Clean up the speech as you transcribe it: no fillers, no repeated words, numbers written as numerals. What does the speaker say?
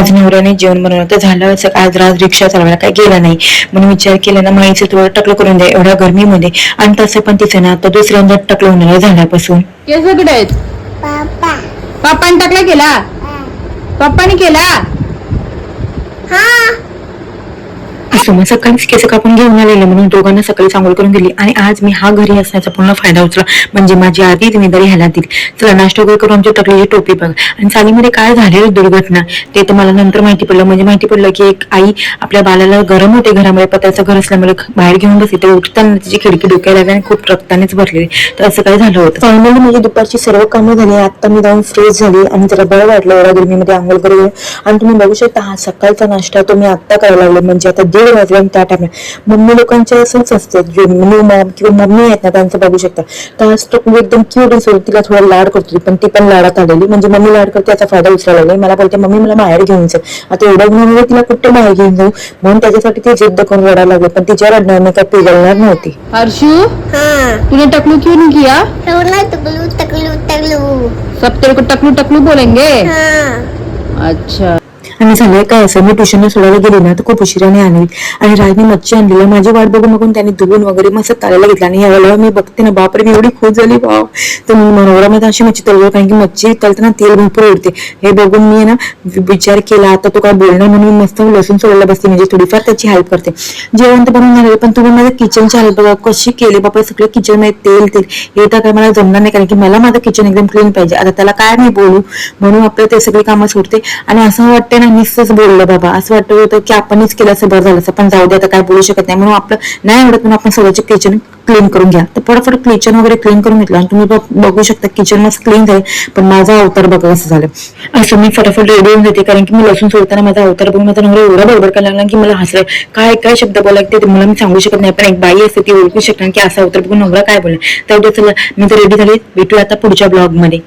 माझ्या नवऱ्याने जेवण बनवलं तर झालं असं. आज रिक्षा चालवायला काय गेला नाही म्हणून विचार केला ना, माईचं थोडं टकलं करून द्या एवढ्या गरमीमध्ये. आणि तसं पण तिचं ना आता दुसऱ्यांदा टकलं होणार झाल्यापासून. केसकडे आहेत पप्पाने टकला केला, पप्पाने केला. असं मग सकाळीच केस कापून घेऊन आलेले म्हणून दोघांना सकाळी सांगोळ करून दिली. आणि आज मी हा घरी असण्याचा पूर्ण फायदा उचला, म्हणजे माझी आधी जिम्मेदारी ह्याला दिली. चला नाश्ता वगैरे करून आमची टकलीची टोपी बघ. आणि चालीमध्ये काय झालेलं दुर्घटना ते तर मला नंतर माहिती पडलं. म्हणजे माहिती पडलं की एक आई आपल्या बालाला गरम होते घरामध्ये, पत्र्याचं घर असल्यामुळे बाहेर घेऊन बसली तर उठताना तिची खिडकी डोक्याला लागली आणि खूप रक्तानेच भरलेली. तर असं काय झालं होतं. फायनली माझी दुपारची सर्व कामं झाली. आता मी जाऊन फ्रेश झाली आणि जरा बरं वाटलं एवढ्या गरमीमध्ये आंघोळ करून. आणि तुम्ही बघू शकता हा सकाळचा नाश्ता तो मी आत्ता करायला लागलो, म्हणजे आता 1:30 वाजले. त्या टाइमला मम्मी लोकांचे असंच असतं, जे न्यू मॉम किंवा मम्मी आहेत ना त्यांचं बघू शकता. तर आज तो एकदम क्यूट असतो, तिला थोडा लाड करतो पण ती पण लाडात आलेली. म्हणजे मम्मी लाड करते याचा फायदा उचलायला लागला. मला बोलते मम्मी मला बाहेर घेऊन जाईल. आता एवढं गुन्ह्यामुळे तिला कुठे बाहेर घेऊन जाऊ म्हणून त्याच्यासाठी ती जिद्द करून रडायला लागली. पण तिच्या रडण्याने काय पिघलणार नव्हती. हर्षू तूने टकलू क्यों नहीं किया? टकलू टकलू टकलू सब तेरे को टकलू टकलू बोलेंगे? अच्छा. आणि झालंय काय असं, मी ट्युशनला सोडायला गेली ना तर खूप उशिराने आली आणि राजने मच्छी आणलेली. माझी वाट बघून बघून त्याने धुवून वगैरे मस्त तारायला घेतला. आणि यावेळेला मी बघते ना बापरे मी एवढी खुश झाली वाव. तर मनोरामध्ये अशी मच्छी तळवळ, कारण की मच्छी तळताना तेल भरपूर उडते. हे बघून मी ना विचार केला आता तो काय बोलणार म्हणून मस्त लसूण सोडायला बसते, म्हणजे थोडीफार त्याची हेल्प करते. जेवण तर बनवून झालं पण तुम्ही माझ्या किचनची हेल्प बघा कशी केली बापरे. सगळं किचन मध्ये तेल हे तर काय मला जमणार नाही, कारण की मला माझं किचन एकदम क्लीन पाहिजे. आता त्याला काय मी बोलू म्हणून आपलं ते सगळी कामं सोडते. आणि असं वाटतं ना नुसतंच बोललं बाबा, असं वाटत होतं की आपणच केलं असं बरं झालं असं. पण जाऊ दे आता काय बोलू शकत नाही म्हणून आपलं नाही आवडत म्हणून आपण स्वतःचे किचन क्लीन करून घ्या. तर फटाफट किचन वगैरे क्लीन करून घेतलं आणि तुम्ही बघू शकता किचन मस्त क्लीन झालं. पण माझा अवतार बघा असं झालं. असं मी फटाफट रेडी होऊन जाते, कारण की मी लसूण सोडताना माझा अवतार बघून माझा नवरा एवढा बडबड करायला लागला की मला हसलं. काय काय शब्द बोलायचे ते मला मी सांगू शकत नाही, पण एक बाई असते ती ओळखू शकणार की असा अवतार बघून नवरा काय बोलला. तर चला मी तर रेडी झाले, भेटूया आता पुढच्या ब्लॉग मध्ये.